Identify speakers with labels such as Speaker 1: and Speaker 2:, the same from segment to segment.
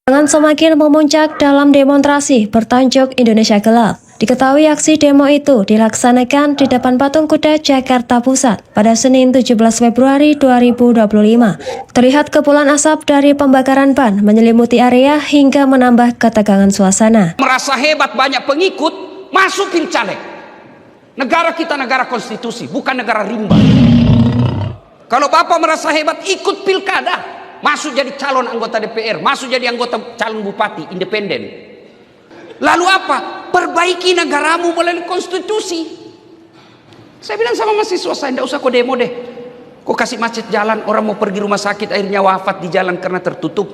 Speaker 1: Jangan semakin memuncak dalam demonstrasi bertajuk Indonesia Gelap. Diketahui aksi demo itu dilaksanakan di depan Patung Kuda Jakarta Pusat pada Senin 17 Februari 2025. Terlihat kepulan asap dari pembakaran ban menyelimuti area hingga menambah ketegangan suasana.
Speaker 2: Merasa hebat banyak pengikut, masukin caleg. Negara kita negara konstitusi, bukan negara rimba. Kalau Bapak merasa hebat, ikut pilkada, masuk jadi calon anggota DPR, masuk jadi anggota calon bupati, independen. Lalu apa? Perbaiki negaramu melalui konstitusi. Saya bilang sama mahasiswa saya, tidak usah kau demo deh. Kau kasih macet jalan, orang mau pergi rumah sakit akhirnya wafat di jalan karena tertutup.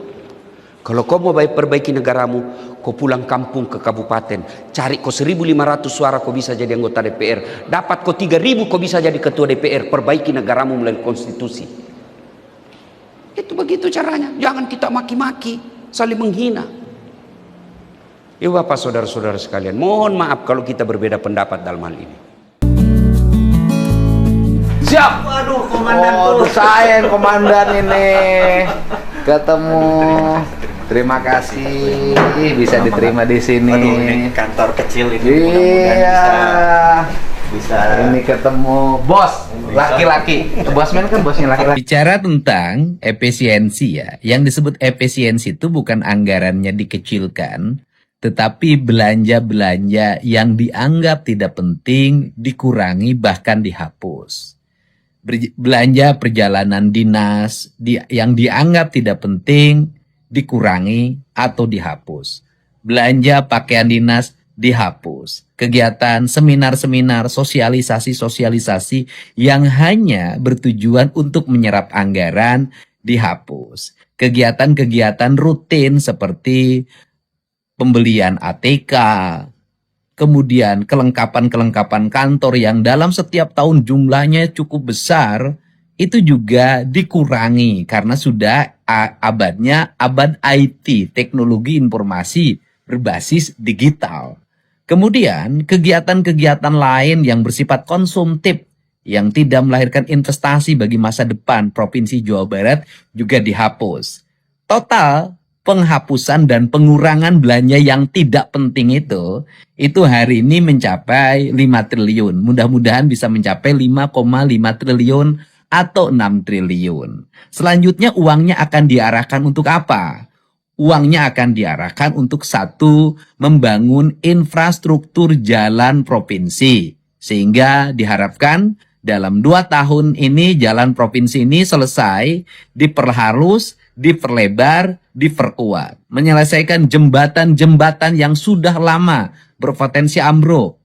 Speaker 2: Kalau kau mau perbaiki negaramu, kau pulang kampung ke kabupaten, cari kau 1.500 suara kau bisa jadi anggota DPR. Dapat kau 3.000 kau bisa jadi ketua DPR. Perbaiki negaramu melalui konstitusi. Itu begitu caranya. Jangan kita maki-maki, saling menghina. Ya Bapak, saudara-saudara sekalian, mohon maaf kalau kita berbeda pendapat dalam hal ini.
Speaker 3: Siap. Waduh, komandan. Saya yang komandan ini. Ketemu. Terima kasih bisa diterima di sini.
Speaker 4: Waduh, ini kantor kecil ini.
Speaker 3: Iya.
Speaker 4: Bisa.
Speaker 3: Ini ketemu bos laki-laki. Bosman kan bosnya laki-laki.
Speaker 5: Bicara tentang efisiensi ya, yang disebut efisiensi itu bukan anggarannya dikecilkan, tetapi belanja-belanja yang dianggap tidak penting dikurangi bahkan dihapus. Belanja perjalanan dinas yang dianggap tidak penting dikurangi atau dihapus. Belanja pakaian dinas dihapus. Kegiatan seminar-seminar, sosialisasi-sosialisasi yang hanya bertujuan untuk menyerap anggaran dihapus. Kegiatan-kegiatan rutin seperti pembelian ATK, kemudian kelengkapan-kelengkapan kantor yang dalam setiap tahun jumlahnya cukup besar, itu juga dikurangi karena sudah abadnya abad IT, teknologi informasi berbasis digital. Kemudian kegiatan-kegiatan lain yang bersifat konsumtif yang tidak melahirkan investasi bagi masa depan Provinsi Jawa Barat juga dihapus. Total penghapusan dan pengurangan belanja yang tidak penting itu hari ini mencapai 5 triliun. Mudah-mudahan bisa mencapai 5,5 triliun atau 6 triliun. Selanjutnya uangnya akan diarahkan untuk apa? Uangnya akan diarahkan untuk satu, membangun infrastruktur jalan provinsi. Sehingga diharapkan dalam 2 tahun ini jalan provinsi ini selesai, diperhalus, diperlebar, diperkuat. Menyelesaikan jembatan-jembatan yang sudah lama berpotensi ambruk.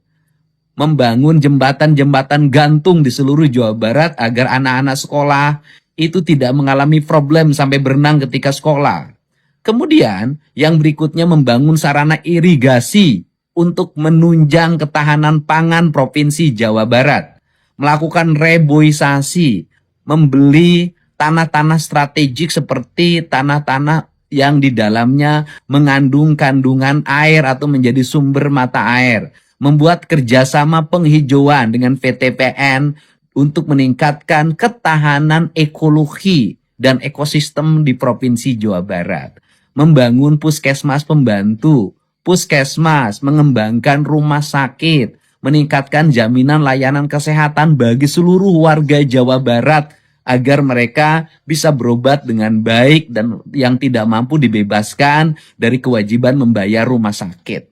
Speaker 5: Membangun jembatan-jembatan gantung di seluruh Jawa Barat agar anak-anak sekolah itu tidak mengalami problem sampai berenang ketika sekolah. Kemudian yang berikutnya membangun sarana irigasi untuk menunjang ketahanan pangan Provinsi Jawa Barat. Melakukan reboisasi, membeli tanah-tanah strategik seperti tanah-tanah yang di dalamnya mengandung kandungan air atau menjadi sumber mata air. Membuat kerjasama penghijauan dengan VTPN untuk meningkatkan ketahanan ekologi dan ekosistem di Provinsi Jawa Barat. Membangun puskesmas pembantu, puskesmas, mengembangkan rumah sakit, meningkatkan jaminan layanan kesehatan bagi seluruh warga Jawa Barat agar mereka bisa berobat dengan baik dan yang tidak mampu dibebaskan dari kewajiban membayar rumah sakit.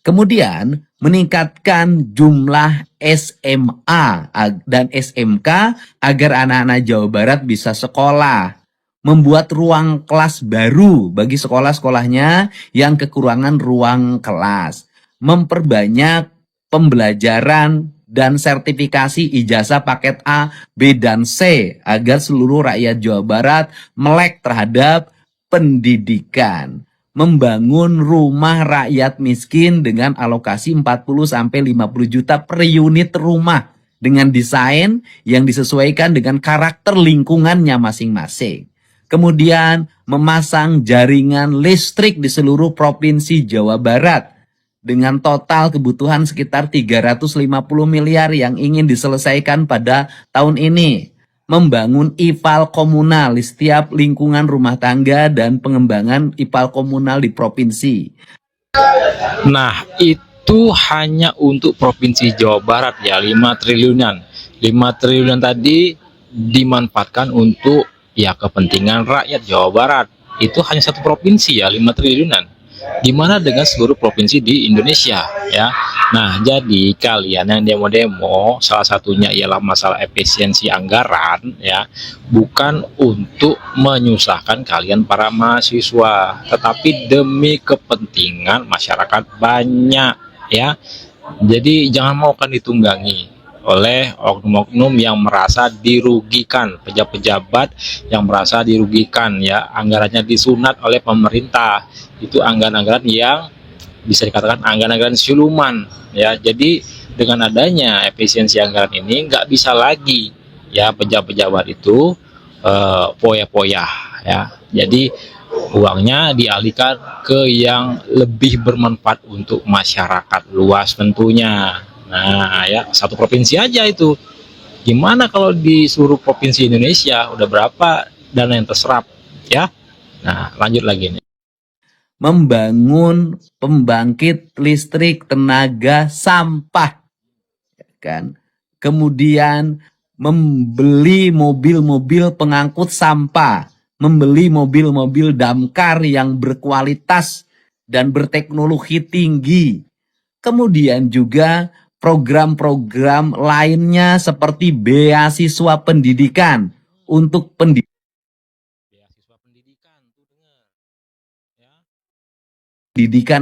Speaker 5: Kemudian meningkatkan jumlah SMA dan SMK agar anak-anak Jawa Barat bisa sekolah. Membuat ruang kelas baru bagi sekolah-sekolahnya yang kekurangan ruang kelas. Memperbanyak pembelajaran dan sertifikasi ijazah paket A, B, dan C agar seluruh rakyat Jawa Barat melek terhadap pendidikan. Membangun rumah rakyat miskin dengan alokasi 40-50 juta per unit rumah dengan desain yang disesuaikan dengan karakter lingkungannya masing-masing. Kemudian memasang jaringan listrik di seluruh Provinsi Jawa Barat dengan total kebutuhan sekitar 350 miliar yang ingin diselesaikan pada tahun ini. membangun IPAL komunal di setiap lingkungan rumah tangga dan pengembangan IPAL komunal di provinsi.
Speaker 6: Nah, itu hanya untuk Provinsi Jawa Barat ya, 5 triliunan. 5 triliunan tadi dimanfaatkan untuk ya kepentingan rakyat Jawa Barat. Itu hanya satu provinsi ya, 5 triliunan. Gimana dengan seluruh provinsi di Indonesia ya? Nah, jadi kalian yang demo-demo salah satunya ialah masalah efisiensi anggaran ya, bukan untuk menyusahkan kalian para mahasiswa, tetapi demi kepentingan masyarakat banyak ya. Jadi jangan maukan ditunggangi oleh oknum-oknum yang merasa dirugikan, pejabat-pejabat yang merasa dirugikan ya, anggarannya disunat oleh pemerintah. Itu anggaran-anggaran yang bisa dikatakan anggaran-anggaran siluman ya. Jadi dengan adanya efisiensi anggaran ini nggak bisa lagi ya pejabat-pejabat itu poya-poya ya. Jadi uangnya dialihkan ke yang lebih bermanfaat untuk masyarakat luas tentunya. Nah ya, satu provinsi aja itu. Gimana kalau di seluruh provinsi Indonesia udah berapa dana yang terserap ya? Nah, lanjut lagi nih.
Speaker 5: Membangun pembangkit listrik tenaga sampah, kan? Kemudian membeli mobil-mobil pengangkut sampah, membeli mobil-mobil damkar yang berkualitas dan berteknologi tinggi. Kemudian juga program-program lainnya seperti beasiswa pendidikan untuk pendidikan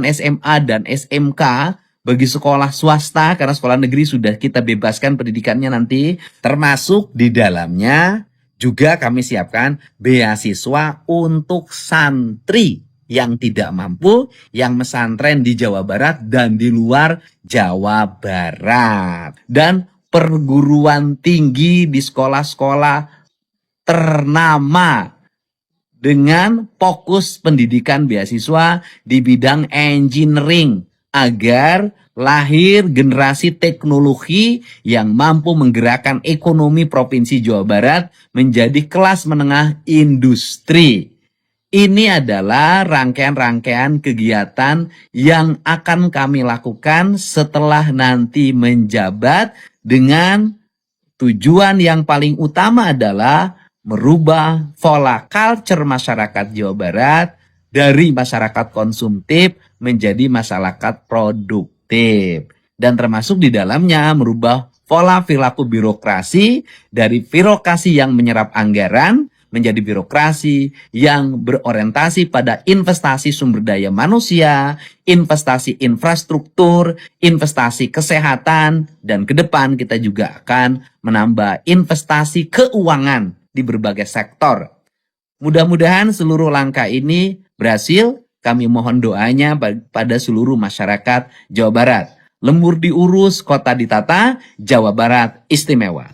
Speaker 5: SMA dan SMK bagi sekolah swasta, karena sekolah negeri sudah kita bebaskan pendidikannya nanti. Termasuk di dalamnya juga kami siapkan beasiswa untuk santri yang tidak mampu, yang mesantren di Jawa Barat dan di luar Jawa Barat. Dan perguruan tinggi di sekolah-sekolah ternama dengan fokus pendidikan beasiswa di bidang engineering agar lahir generasi teknologi yang mampu menggerakkan ekonomi Provinsi Jawa Barat menjadi kelas menengah industri. Ini adalah rangkaian-rangkaian kegiatan yang akan kami lakukan setelah nanti menjabat, dengan tujuan yang paling utama adalah merubah pola culture masyarakat Jawa Barat dari masyarakat konsumtif menjadi masyarakat produktif. Dan termasuk di dalamnya merubah pola perilaku birokrasi dari birokrasi yang menyerap anggaran menjadi birokrasi yang berorientasi pada investasi sumber daya manusia, investasi infrastruktur, investasi kesehatan, dan ke depan kita juga akan menambah investasi keuangan di berbagai sektor. Mudah-mudahan seluruh langkah ini berhasil. Kami mohon doanya pada seluruh masyarakat Jawa Barat. Lembur diurus, kota ditata, Jawa Barat istimewa.